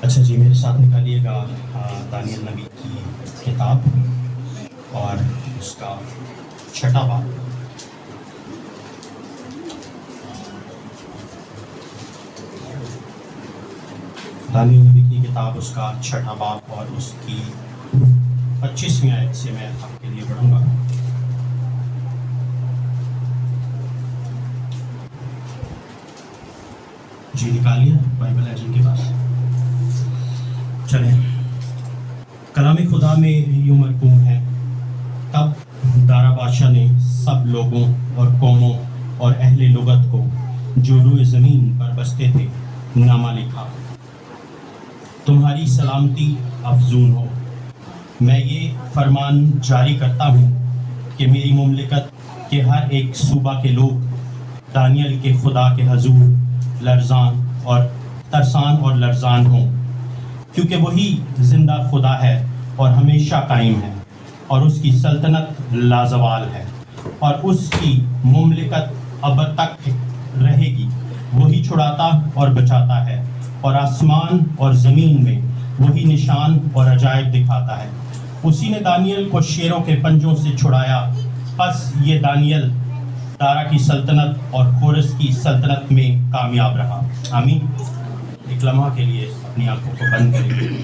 اچھا جی، میرے ساتھ نکالیے گا دانیل نبی کی کتاب اور اس کا 6واں باب۔ دانیل نبی کی کتاب اس کا 6واں باب اور اس کی 25ویں آیت سے میں آپ کے لیے پڑھوں گا۔ جی نکالیے بائبل ہے جن کے پاس، چلیں۔ کلام خدا میں یوں مرقوم ہے، تب دارا بادشاہ نے سب لوگوں اور قوموں اور اہل لغت کو جو روئے زمین پر بستے تھے نامہ لکھا۔ تمہاری سلامتی افزون ہو۔ میں یہ فرمان جاری کرتا ہوں کہ میری مملکت کے ہر ایک صوبہ کے لوگ دانیل کے خدا کے حضور لرزان اور ترسان اور لرزان ہوں، کیونکہ وہی زندہ خدا ہے اور ہمیشہ قائم ہے، اور اس کی سلطنت لازوال ہے، اور اس کی مملکت ابد تک رہے گی۔ وہی چھڑاتا اور بچاتا ہے، اور آسمان اور زمین میں وہی نشان اور عجائب دکھاتا ہے۔ اسی نے دانیل کو شیروں کے پنجوں سے چھڑایا، پس یہ دانیل دارا کی سلطنت اور خورس کی سلطنت میں کامیاب رہا۔ آمین۔ ایک لمحہ کے لیے اپنی آنکھوں کو بند کریں۔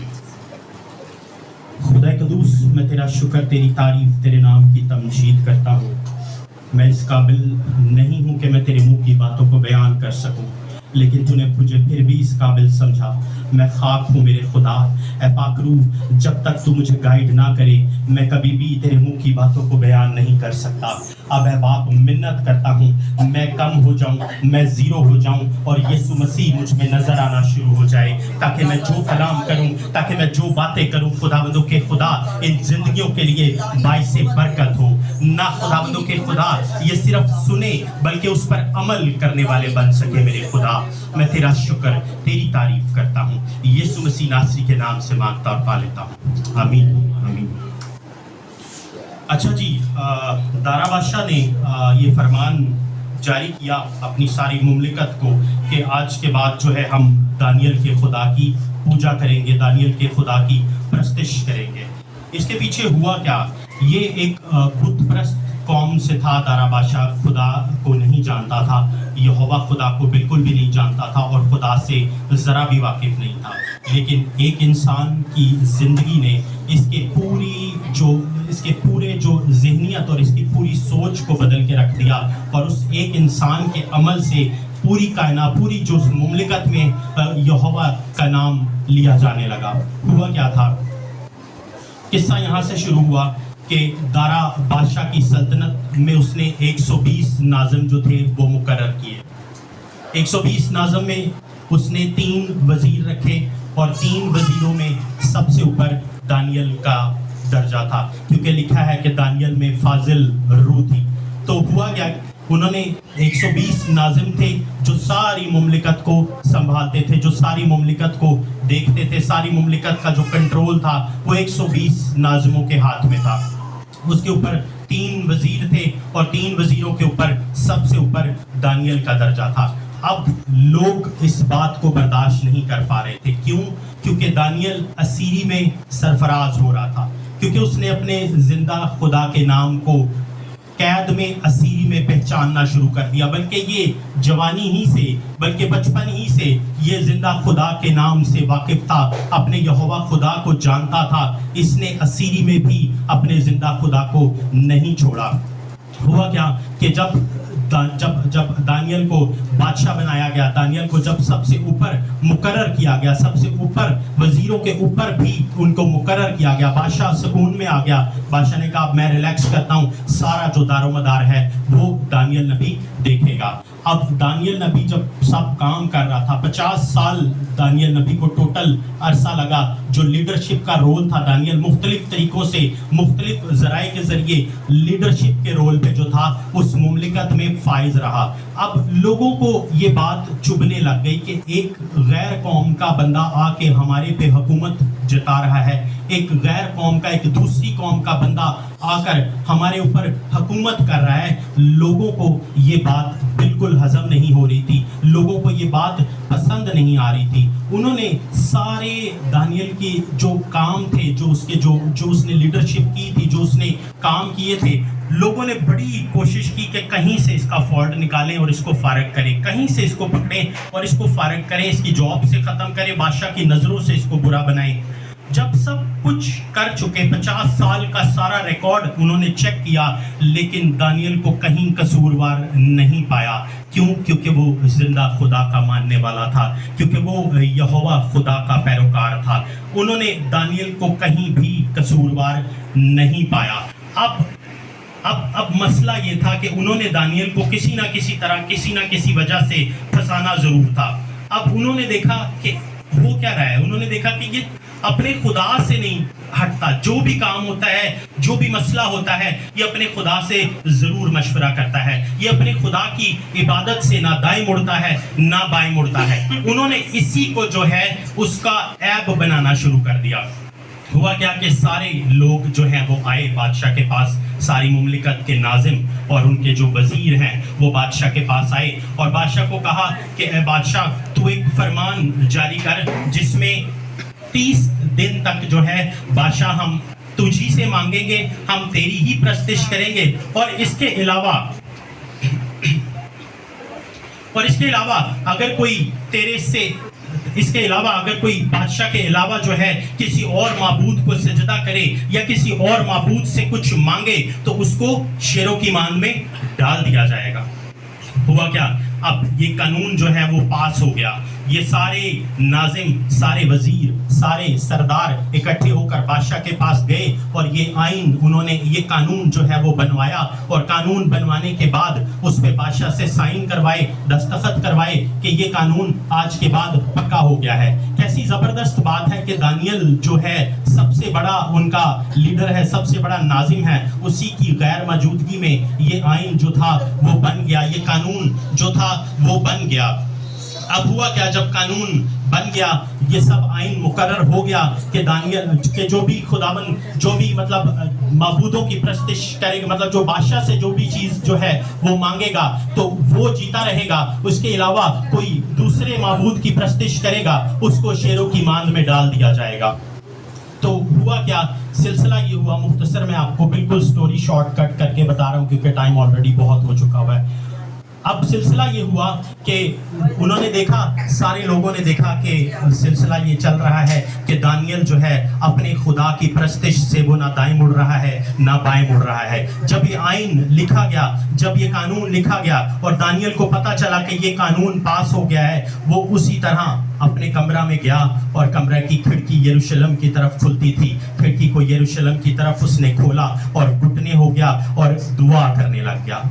خدا قدوس، میں تیرا شکر، تیری تعریف، تیرے نام کی تمجید کرتا ہوں۔ میں اس قابل نہیں ہوں کہ میں تیرے منہ کی باتوں کو بیان کر سکوں، لیکن تو نے مجھے پھر بھی اس قابل سمجھا۔ میں خاک ہوں میرے خدا، اے پاک روح، جب تک تو مجھے گائیڈ نہ کرے میں کبھی بھی تیرے منہ کی باتوں کو بیان نہیں کر سکتا۔ اب اے باپ منت کرتا ہوں، میں کم ہو جاؤں، میں زیرو ہو جاؤں، اور یسوع مسیح مجھ میں نظر آنا شروع ہو جائے، تاکہ میں جو کلام کروں، تاکہ میں جو باتیں کروں خداوندوں کے خدا ان زندگیوں کے لیے باعث برکت ہو۔ نہ خداوندوں کے خدا یہ صرف سنے بلکہ اس پر عمل کرنے والے بن سکے۔ میرے خدا، میں تیرا شکر، تیری تعریف کرتا ہوں، یسوع مسیح ناصری کے نام سے مانگتا اور پا لیتا ہوں، آمین آمین۔ اچھا جی، دارا بادشاہ نے یہ فرمان جاری کیا اپنی ساری مملکت کو کہ آج کے بعد جو ہے ہم دانیل کے خدا کی پوجا کریں گے، دانیل کے خدا کی پرستش کریں گے۔ اس کے پیچھے ہوا کیا؟ یہ ایک بت پرست قوم سے تھا۔ دارا بادشاہ خدا کو نہیں جانتا تھا، یہوہ خدا کو بالکل بھی نہیں جانتا تھا، اور خدا سے ذرا بھی واقف نہیں تھا۔ لیکن ایک انسان کی زندگی نے اس کے پورے جو ذہنیت اور اس کی پوری سوچ کو بدل کے رکھ دیا، اور اس ایک انسان کے عمل سے پوری کائنات، پوری جو مملکت میں یہوہ کا نام لیا جانے لگا۔ ہوا کیا تھا؟ قصہ یہاں سے شروع ہوا کہ دارا بادشاہ کی سلطنت میں اس نے 120 ناظم جو تھے وہ مقرر کیے۔ 120 ناظم میں اس نے 3 وزیر رکھے، اور 3 وزیروں میں سب سے اوپر دانیل کا درجہ تھا، کیونکہ لکھا ہے کہ دانیل میں فاضل روح تھی۔ تو ہوا کیا؟ انہوں نے 120 ناظم تھے جو ساری مملکت کو سنبھالتے تھے، جو ساری مملکت کو دیکھتے تھے، ساری مملکت کا جو کنٹرول تھا وہ 120 ناظموں کے ہاتھ میں تھا۔ اس کے اوپر 3 وزیر تھے، اور 3 وزیروں کے اوپر سب سے اوپر دانیل کا درجہ تھا۔ اب لوگ اس بات کو برداشت نہیں کر پا رہے تھے۔ کیوں؟ کیونکہ دانیل اسیری میں سرفراز ہو رہا تھا، کیونکہ اس نے اپنے زندہ خدا کے نام کو قید میں اسیری میں پہچاننا شروع کر دیا، بلکہ یہ جوانی ہی سے، بلکہ بچپن ہی سے یہ زندہ خدا کے نام سے واقف تھا، اپنے یہوہ خدا کو جانتا تھا۔ اس نے اسیری میں بھی اپنے زندہ خدا کو نہیں چھوڑا۔ ہوا کیا کہ جب دانیل کو بادشاہ بنایا گیا، دانیل کو جب سب سے اوپر مقرر کیا گیا، سب سے اوپر وزیروں کے اوپر بھی ان کو مقرر کیا گیا، بادشاہ سکون میں آ گیا۔ بادشاہ نے کہا اب میں ریلیکس کرتا ہوں، سارا جو دار و مدار ہے وہ دانیل نبی دیکھے گا۔ اب دانیل نبی جب سب کام کر رہا تھا، 50 سال دانیل نبی کو ٹوٹل عرصہ لگا۔ جو لیڈرشپ کا رول تھا، دانیل مختلف طریقوں سے، مختلف ذرائع کے ذریعے لیڈرشپ کے رول پہ جو تھا اس مملکت میں فائز رہا۔ اب لوگوں کو یہ بات چبھنے لگ گئی کہ ایک غیر قوم کا بندہ آ کے ہمارے پہ حکومت جتا رہا ہے، ایک غیر قوم کا, ایک دوسری قوم کا بندہ آ کر ہمارے اوپر حکومت کر رہا ہے. لوگوں کو یہ بات بالکل ہضم نہیں ہو رہی تھی, لوگوں کو یہ بات پسند نہیں آ رہی تھی. انہوں نے سارے دانیل کی جو کام تھے, جو اس نے لیڈرشپ کی تھی, جو اس نے کام کیے تھے, لوگوں نے بڑی کوشش کی کہ کہیں سے اس کا فالٹ نکالیں اور اس کو فارغ کریں, کہیں سے اس کو پکڑیں اور اس کو فارغ کریں, اس کی جاب سے ختم کریں, بادشاہ کی نظروں سے اس کو برا بنائیں. جب سب کچھ کر چکے, 50 سال کا سارا ریکارڈ انہوں نے چیک کیا, لیکن دانیل کو کہیں قصوروار نہیں پایا. کیوں؟ کیونکہ وہ زندہ خدا کا ماننے والا تھا, کیونکہ وہ یہوہ خدا کا پیروکار تھا. انہوں نے دانیل کو کہیں بھی قصوروار نہیں پایا. اب مسئلہ یہ تھا کہ انہوں نے دانیل کو کسی نہ کسی طرح, کسی نہ کسی وجہ سے پھنسانا ضرور تھا. اب انہوں نے دیکھا کہ وہ کیا رہا ہے, انہوں نے دیکھا کہ یہ اپنے خدا سے نہیں ہٹتا. جو بھی کام ہوتا ہے, جو بھی مسئلہ ہوتا ہے, یہ اپنے خدا سے ضرور مشورہ کرتا ہے. یہ اپنے خدا کی عبادت سے نہ دائیں مڑتا ہے نہ بائیں مڑتا ہے. انہوں نے اسی کو جو ہے اس کا عیب بنانا شروع کر دیا. ہوا کیا کہ سارے لوگ جو ہیں وہ آئے بادشاہ کے پاس, ساری مملکت کے ناظم اور ان کے جو وزیر ہیں وہ بادشاہ کے پاس آئے اور بادشاہ کو کہا کہ اے بادشاہ, تو ایک فرمان جاری کر جس میں 30 دن تک جو ہے بادشاہ ہم تجھی سے مانگیں گے, ہم تیری ہی پرستش کریں گے, اور اس کے علاوہ اگر کوئی تیرے سے, اس کے علاوہ اگر کوئی بادشاہ کے علاوہ جو ہے کسی اور معبود کو سجدہ کرے یا کسی اور معبود سے کچھ مانگے تو اس کو شیروں کی مان میں ڈال دیا جائے گا. ہوا کیا, اب یہ قانون جو ہے وہ پاس ہو گیا. یہ سارے ناظم, سارے وزیر, سارے سردار اکٹھے ہو کر بادشاہ کے پاس گئے اور یہ آئین, انہوں نے یہ قانون جو ہے وہ بنوایا, اور قانون بنوانے کے بعد اس پہ بادشاہ سے سائن کروائے, دستخط کروائے کہ یہ قانون آج کے بعد پکا ہو گیا ہے. کیسی زبردست بات ہے کہ دانیل جو ہے سب سے بڑا ان کا لیڈر ہے, سب سے بڑا ناظم ہے, اسی کی غیر موجودگی میں یہ آئین جو تھا وہ بن گیا, یہ قانون جو تھا وہ بن گیا. اب ہوا کیا, جب قانون بن گیا, یہ سب آئین مقرر ہو گیا کہ دانیل کہ جو بھی خداوند, جو بھی مطلب معبودوں کی پرستش کرے گا, مطلب جو بادشاہ سے جو بھی چیز جو ہے وہ مانگے گا تو وہ جیتا رہے گا. اس کے علاوہ کوئی دوسرے معبود کی پرستش کرے گا, اس کو شیروں کی ماند میں ڈال دیا جائے گا. تو ہوا کیا, سلسلہ یہ ہوا, مختصر میں آپ کو بالکل سٹوری شارٹ کٹ کر کے بتا رہا ہوں کیونکہ ٹائم آلریڈی بہت ہو چکا ہوا ہے. اب سلسلہ یہ ہوا کہ انہوں نے دیکھا, سارے لوگوں نے دیکھا کہ سلسلہ یہ چل رہا ہے کہ دانیل جو ہے اپنے خدا کی پرستش سے وہ نہ دائیں مڑ رہا ہے نہ بائیں مڑ رہا ہے. جب یہ آئین لکھا گیا, جب یہ قانون لکھا گیا اور دانیل کو پتا چلا کہ یہ قانون پاس ہو گیا ہے, وہ اسی طرح اپنے کمرہ میں گیا اور کمرہ کی کھڑکی یروشلم کی طرف کھلتی تھی, کھڑکی کو یروشلم کی طرف اس نے کھولا اور گھٹنے ہو گیا اور دعا کرنے لگ گیا.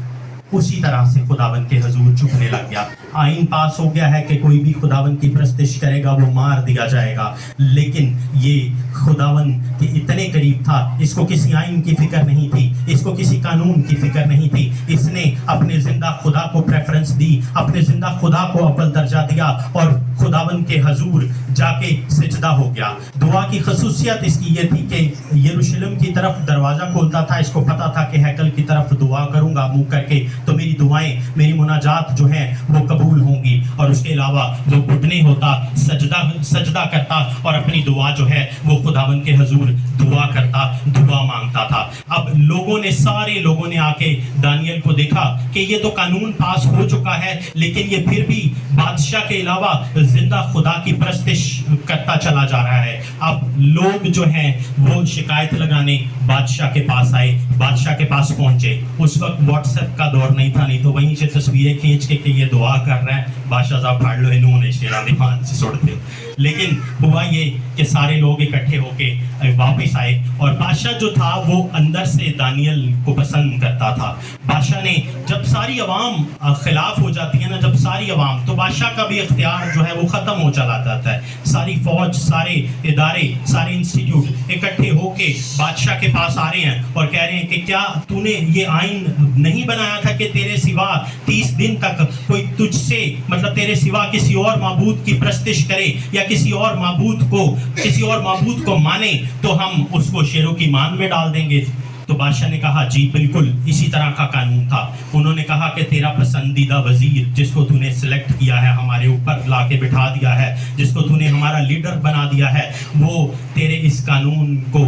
اسی طرح سے خداوند کے حضور جھکنے لگ گیا. آئین پاس ہو گیا ہے کہ کوئی بھی خداوند کی پرستش کرے گا وہ مار دیا جائے گا, لیکن یہ خداوند کے اتنے قریب تھا, اس کو کسی آئین کی فکر نہیں تھی, اس کو کسی قانون کی فکر نہیں تھی. اس نے اپنے زندہ خدا کو پریفرنس دی, اپنے زندہ خدا کو اول درجہ دیا اور خداوند کے حضور جا کے سجدہ ہو گیا. دعا کی خصوصیت اس کی یہ تھی کہ یروشلم کی طرف دروازہ کھولتا تھا, اس کو پتا تھا کہ ہیکل کی طرف دعا کروں گا منہ کر کے تو میری دعائیں, میری مناجات جو ہیں وہ قبول ہوں گی. اور اس کے علاوہ وہ گھٹنے ہوتا, سجدہ کرتا اور اپنی دعا جو ہے وہ خداوند کے حضور دعا کرتا, دعا مانگتا تھا. اب لوگوں نے, سارے لوگوں نے آ کے دانیل کو دیکھا کہ یہ تو قانون پاس ہو چکا ہے لیکن یہ پھر بھی بادشاہ کے علاوہ زندہ خدا کی پرستش کرتا چلا جا رہا ہے. اب لوگ جو ہیں وہ شکایت لگانے بادشاہ کے پاس آئے, بادشاہ کے پاس پہنچے. اس وقت واٹس ایپ کا دور نہیں تھا, نہیں تو وہیں سے تصویریں کھینچ کے کہ یہ دعا کر رہے ہیں, بادشاہ صاحب پڑھ لو انہوں نے شیران دیوان سے سڑتے. لیکن ہوا یہ کہ سارے لوگ اکٹھے ہو کے واپس آئے اور بادشاہ جو تھا وہ اندر سے دانیل کو پسند کرتا تھا. بادشاہ نے, جب ساری عوام خلاف ہو جاتی ہے نا, جب ساری عوام, تو بادشاہ کا بھی اختیار جو ہے وہ ختم ہو چلا جاتا ہے. ساری فوج, سارے ادارے, سارے انسٹیٹیوٹ اکٹھے ہو کے بادشاہ کے پاس آ رہے ہیں اور کہہ رہے ہیں کہ کیا تو نے یہ آئین نہیں بنایا تھا کہ تیرے سوا 30 دن تک کوئی تجھ سے مطلب تیرے سوا کسی اور معبود کی پرستش کرے یا کسی اور معبود کو مانے تو ہم اس کو شیروں کی مان میں ڈال دیں گے. تو بادشاہ نے کہا جی بالکل اسی طرح کا قانون تھا. انہوں نے کہا کہ تیرا پسندیدہ وزیر جس کو تو نے سلیکٹ کیا ہے, ہمارے اوپر لا کے بٹھا دیا ہے, جس کو تو نے ہمارا لیڈر بنا دیا ہے, وہ تیرے اس قانون کو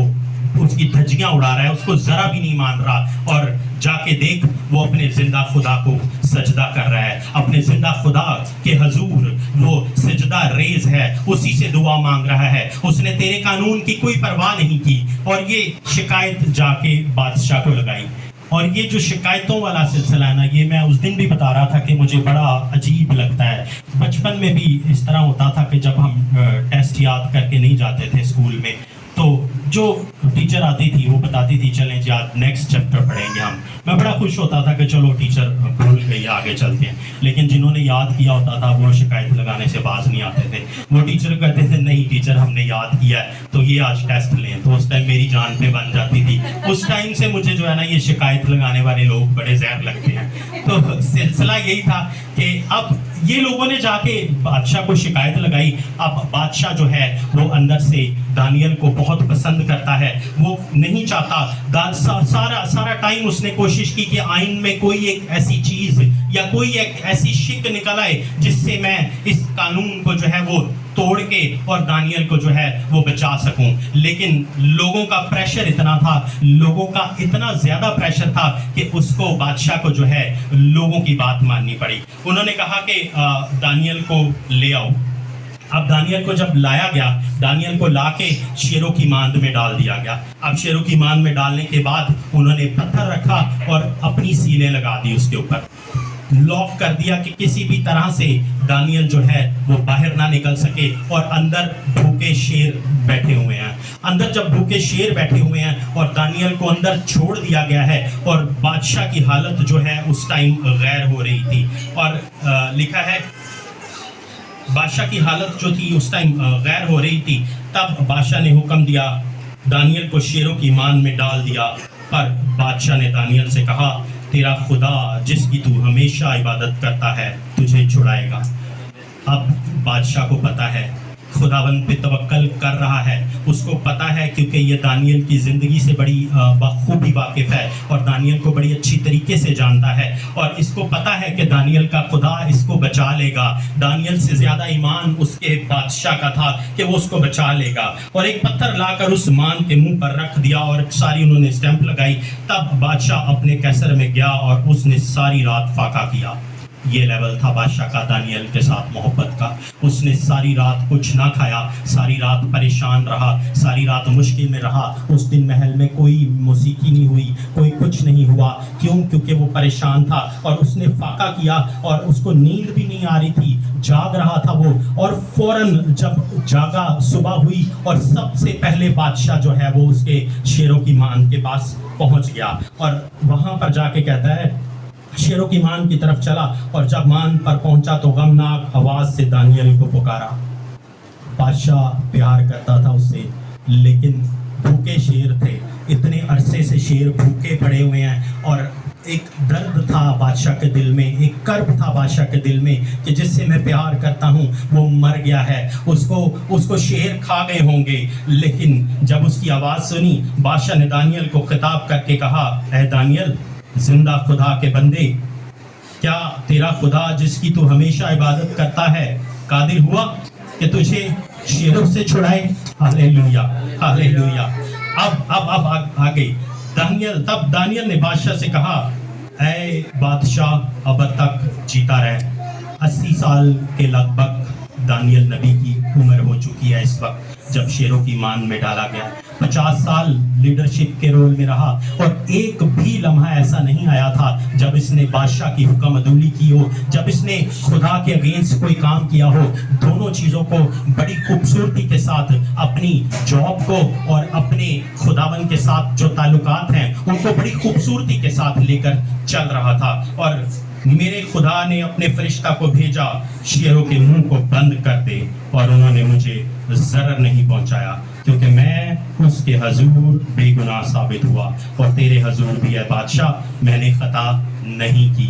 اس کی دھجیاں اڑا رہا ہے, اس کو ذرا بھی نہیں مان رہا. اور جا کے دیکھ وہ اپنے زندہ خدا کو سجدہ کر رہا ہے, اپنے زندہ خدا کے حضور وہ سجدہ ریز ہے, اسی سے دعا مانگ رہا ہے. اس نے تیرے قانون کی کوئی پرواہ نہیں کی. اور یہ شکایت جا کے بادشاہ کو لگائی. اور یہ جو شکایتوں والا سلسلہ ہے نا, یہ میں اس دن بھی بتا رہا تھا کہ مجھے بڑا عجیب لگتا ہے. بچپن میں بھی اس طرح ہوتا تھا کہ جب ہم ٹیسٹ یاد کر کے نہیں جاتے تھے اسکول میں, تو جو ٹیچر آتی تھی وہ بتاتی تھی چلیں جی آج نیکسٹ چیپٹر پڑھیں گے ہم. میں بڑا خوش ہوتا تھا کہ چلو ٹیچر بھول گئی, آگے چلتے ہیں. لیکن جنہوں نے یاد کیا ہوتا تھا وہ شکایت لگانے سے باز نہیں آتے تھے. وہ ٹیچر کہتے تھے نہیں ٹیچر ہم نے یاد کیا ہے تو یہ آج ٹیسٹ لیں. تو اس ٹائم میری جان پہ بن جاتی تھی. اس ٹائم سے مجھے جو ہے نا یہ شکایت لگانے والے لوگ بڑے زہر لگتے ہیں. تو سلسلہ یہی تھا کہ اب یہ لوگوں نے جا کے بادشاہ کو شکایت لگائی. اب بادشاہ جو ہے وہ اندر سے دانیل کو بہت پسند کرتا ہے. وہ نہیں چاہتا, سارا ٹائم اس نے کوشش کی کہ آئین میں کوئی ایک ایسی چیز یا کوئی ایک ایسی شک نکل آئے جس سے میں اس قانون کو جو ہے وہ توڑ کے اور دانیل کو جو ہے وہ بچا سکوں. لیکن لوگوں کا پریشر اتنا تھا, لوگوں کا اتنا زیادہ پریشر تھا کہ اس کو بادشاہ کو جو ہے لوگوں کی بات ماننی پڑی. انہوں نے کہا کہ دانیل کو لے آؤ. اب دانیل کو جب لایا گیا, دانیل کو لا کے شیروں کی ماند میں ڈال دیا گیا. اب شیروں کی ماند میں ڈالنے کے بعد انہوں نے پتھر رکھا اور اپنی سیلیں لگا دی, اس کے اوپر لاک کر دیا کہ کسی بھی طرح سے دانیل جو ہے وہ باہر نہ نکل سکے. اور اندر بھوکے شیر بیٹھے ہوئے ہیں. اندر جب بھوکے شیر بیٹھے ہوئے ہیں اور دانیل کو اندر چھوڑ دیا گیا ہے, اور بادشاہ کی حالت جو ہے اس ٹائم غیر ہو رہی تھی. اور لکھا ہے بادشاہ کی حالت جو تھی اس ٹائم غیر ہو رہی تھی. تب بادشاہ نے حکم دیا, دانیل کو شیروں کی مان میں ڈال دیا. پر بادشاہ نے دانیل سے کہا تیرا خدا جس کی تو ہمیشہ عبادت کرتا ہے تجھے چھڑائے گا. اب بادشاہ کو پتا ہے, خداوند پہ توکل کر رہا ہے. اس کو پتا ہے کیونکہ یہ دانیل کی زندگی سے بڑی بخوبی واقف ہے اور دانیل کو بڑی اچھی طریقے سے جانتا ہے. اور اس کو پتا ہے کہ دانیل کا خدا اس کو بچا لے گا. دانیل سے زیادہ ایمان اس کے بادشاہ کا تھا کہ وہ اس کو بچا لے گا. اور ایک پتھر لا کر اس مان کے منہ پر رکھ دیا اور ساری انہوں نے اسٹیمپ لگائی. تب بادشاہ اپنے کیسر میں گیا اور اس نے ساری رات فاقہ کیا. یہ لیول تھا بادشاہ کا دانیل کے ساتھ محبت کا. اس نے ساری رات کچھ نہ کھایا, ساری رات پریشان رہا, ساری رات مشکل میں رہا. اس دن محل میں کوئی موسیقی نہیں ہوئی, کوئی کچھ نہیں ہوا. کیوں؟ کیونکہ وہ پریشان تھا اور اس نے فاقہ کیا اور اس کو نیند بھی نہیں آ رہی تھی, جاگ رہا تھا وہ. اور فوراً جب جاگا, صبح ہوئی اور سب سے پہلے بادشاہ جو ہے وہ اس کے شیروں کی مان کے پاس پہنچ گیا. اور وہاں پر جا کے کہتا ہے شیروں کی مان کی طرف چلا, اور جب مان پر پہنچا تو غمناک آواز سے دانیل کو پکارا. بادشاہ پیار کرتا تھا اس سے, لیکن بھوکے شیر تھے. اتنے عرصے سے شیر بھوکے پڑے ہوئے ہیں اور ایک درد تھا بادشاہ کے دل میں, ایک کرب تھا بادشاہ کے دل میں کہ جس سے میں پیار کرتا ہوں وہ مر گیا ہے, اس کو شیر کھا گئے ہوں گے. لیکن جب اس کی آواز سنی, بادشاہ نے دانیل کو خطاب کر کے کہا اے دانیل, زندہ خدا کے بندے, کیا تیرا خدا جس کی تو ہمیشہ عبادت کرتا ہے قادر ہوا کہ تجھے شیروں سے چھڑائے؟ ہاللیلویا, ہاللیلویا. اب آگے تب دانیل نے بادشاہ سے کہا اے بادشاہ ابد تک جیتا رہے. 80 سال کے لگ بھگ دانیل نبی کی عمر ہو چکی ہے اس وقت جب شیروں کی مان میں ڈالا گیا. 50 سال لیڈرشپ کے رول میں رہا اور ایک بھی لمحہ ایسا نہیں آیا تھا جب اس نے بادشاہ کی حکم عدولی کی ہو, جب اس نے خدا کے اگینسٹ کوئی کام کیا ہو. دونوں چیزوں کو بڑی خوبصورتی کے ساتھ, اپنی جاب کو اور اپنے خداوند کے ساتھ جو تعلقات ہیں ان کو بڑی خوبصورتی کے ساتھ لے کر چل رہا تھا. اور میرے خدا نے اپنے فرشتہ کو بھیجا شیروں کے منہ کو بند کر دے, اور انہوں نے مجھے ضرر نہیں پہنچایا کیونکہ میں اس کے حضور بے گناہ ثابت ہوا, اور تیرے حضور بھی ہے بادشاہ میں نے خطا نہیں کی.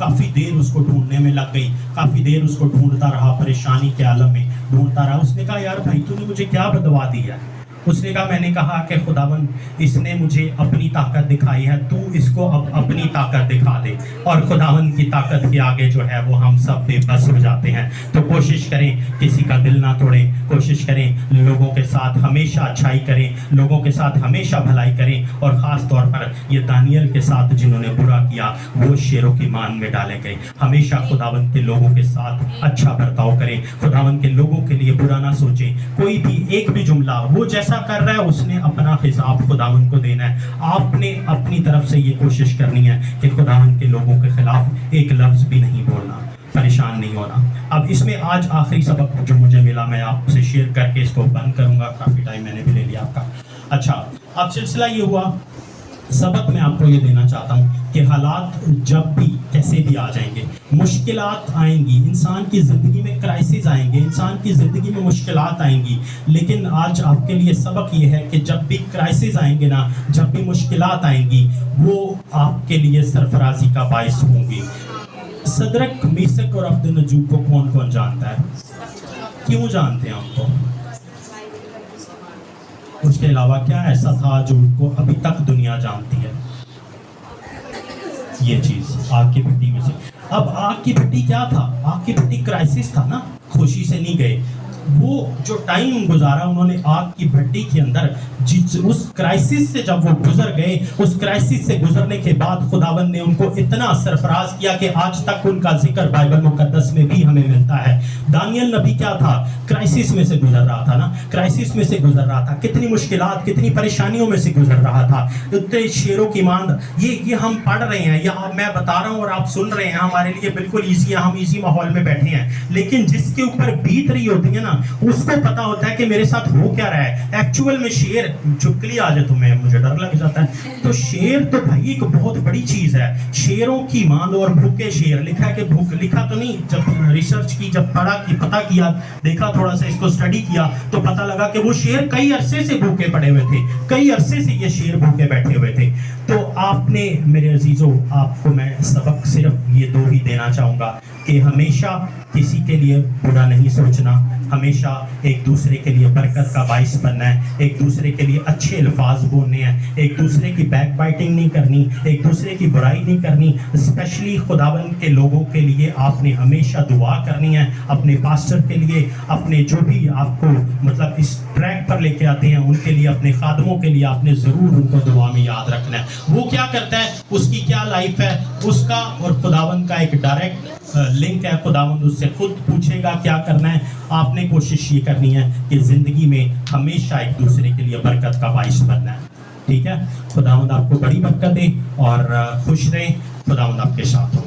کافی دیر اس کو ڈھونڈنے میں لگ گئی، کافی دیر اس کو ڈھونڈتا رہا، پریشانی کے عالم میں ڈھونڈتا رہا. اس نے کہا یار بھائی تو نے مجھے کیا بدوا دی ہے؟ اس نے کہا میں نے کہا کہ خداوند اس نے مجھے اپنی طاقت دکھائی ہے، تو اس کو اب اپنی طاقت دکھا دے. اور خداوند کی طاقت کے آگے جو ہے وہ ہم سب بے بس ہو جاتے ہیں. تو کوشش کریں کسی کا دل نہ توڑیں، کوشش کریں لوگوں کے ساتھ ہمیشہ اچھائی کریں، لوگوں کے ساتھ ہمیشہ بھلائی کریں. اور خاص طور پر یہ دانیل کے ساتھ جنہوں نے برا کیا وہ شیروں کی مان میں ڈالے گئے. ہمیشہ خداوند کے لوگوں کے ساتھ اچھا برتاؤ کریں، خداوند کے لوگوں کے لیے برا نہ سوچیں. کوئی بھی ایک بھی جملہ وہ جیسا کر رہا ہے اس نے اپنا حساب خداوند کو دینا ہے. آپ نے اپنی طرف سے یہ کوشش کرنی ہے کہ خداوند کے لوگوں کے خلاف ایک لفظ بھی نہیں بولنا، پریشان نہیں ہونا. اب اس میں آج آخری سبق جو مجھے ملا میں آپ سے شیئر کر کے اس کو بند کروں گا، کافی ٹائم میں نے بھی لے لیا آپ کا. اچھا اب سلسلہ یہ ہوا، سبق میں آپ کو یہ دینا چاہتا ہوں کہ حالات جب بھی کیسے بھی آ جائیں گے، مشکلات آئیں گی، انسان کی زندگی میں کرائسس آئیں گے، انسان کی زندگی میں مشکلات آئیں گی. لیکن آج آپ کے لیے سبق یہ ہے کہ جب بھی کرائسس آئیں گے نا، جب بھی مشکلات آئیں گی، وہ آپ کے لیے سرفرازی کا باعث ہوں گی. صدرک، میثق اور عبدالنجو کو کون کون جانتا ہے؟ کیوں جانتے ہیں آپ کو؟ اس کے علاوہ کیا ایسا تھا جو ان کو ابھی تک دنیا جانتی ہے؟ یہ چیز آگ کی بھٹی میں سے. اب آگ کی بھٹی کیا تھا؟ آگ کی بھٹی کرائسس تھا نا، خوشی سے نہیں گئے. وہ جو ٹائم گزارا انہوں نے آگ کی بھٹی کے اندر، اس کرائسس سے جب وہ گزر گئے، اس کرائسس سے گزرنے کے بعد خداوند نے ان کو اتنا سرفراز کیا کہ آج تک ان کا ذکر بائبل مقدس میں بھی ہمیں ملتا ہے. دانیل نبی کیا تھا؟ کرائسس میں سے گزر رہا تھا نا، کرائسس میں سے گزر رہا تھا، کتنی مشکلات، کتنی پریشانیوں میں سے گزر رہا تھا. اتنے شیروں کی ماند، یہ ہم پڑھ رہے ہیں، یہ میں بتا رہا ہوں اور آپ سن رہے ہیں، ہمارے لیے بالکل ایزی ہے، ہم ایزی ماحول میں بیٹھے ہیں. لیکن جس کے اوپر بیت رہی ہوتی ہے نا، اس کو پتا ہوتا ہے کہ میرے ساتھ ہو کیا رہا ہے. ایکچوئل میں شیر چپکلی آ جائے تو مجھے ڈر لگ جاتا ہے. تو شیر تو بھائی ایک بہت بڑی چیز ہے. شیروں کی ماند اور بھوکے شیر، لکھا ہے کہ لکھا تو نہیں، جب ریسرچ کی، جب پڑھا کی، پتہ کیا، دیکھا تھوڑا سا اس کو اسٹڈی کیا تو پتہ لگا کہ وہ شیر کئی عرصے سے بھوکے پڑے ہوئے تھے، کئی عرصے سے یہ شیر بھوکے بیٹھے ہوئے تھے. تو آپ نے میرے عزیزو، آپ کو میں سبق صرف یہ دو ہی دینا چاہوں گا کہ ہمیشہ کسی کے لیے برا نہیں سوچنا، ہمیشہ ایک دوسرے کے لیے برکت کا باعث بننا ہے، ایک دوسرے کے لیے اچھے الفاظ بولنے ہیں، ایک دوسرے کی بیک بائٹنگ نہیں کرنی، ایک دوسرے کی برائی نہیں کرنی. اسپیشلی خداوند کے لوگوں کے لیے آپ نے ہمیشہ دعا کرنی ہے، اپنے پاسٹر کے لیے، اپنے جو بھی آپ کو مطلب اس ٹریک پر لے کے آتے ہیں ان کے لیے، اپنے خادموں کے لیے آپ نے ضرور ان کو دعا میں یاد رکھنا ہے. وہ کیا کرتا ہے، اس کی کیا لائف ہے، اس کا اور خداوند کا ایک ڈائریکٹ لنک ہے. خداوند اس سے خود پوچھے گا کیا کرنا ہے. آپ نے کوشش یہ کرنی ہے کہ زندگی میں ہمیشہ ایک دوسرے کے لیے برکت کا باعث بننا ہے. ٹھیک ہے؟ خداوند آپ کو بڑی برکت دے اور خوش رہیں. خداوند آپ کے ساتھ ہو.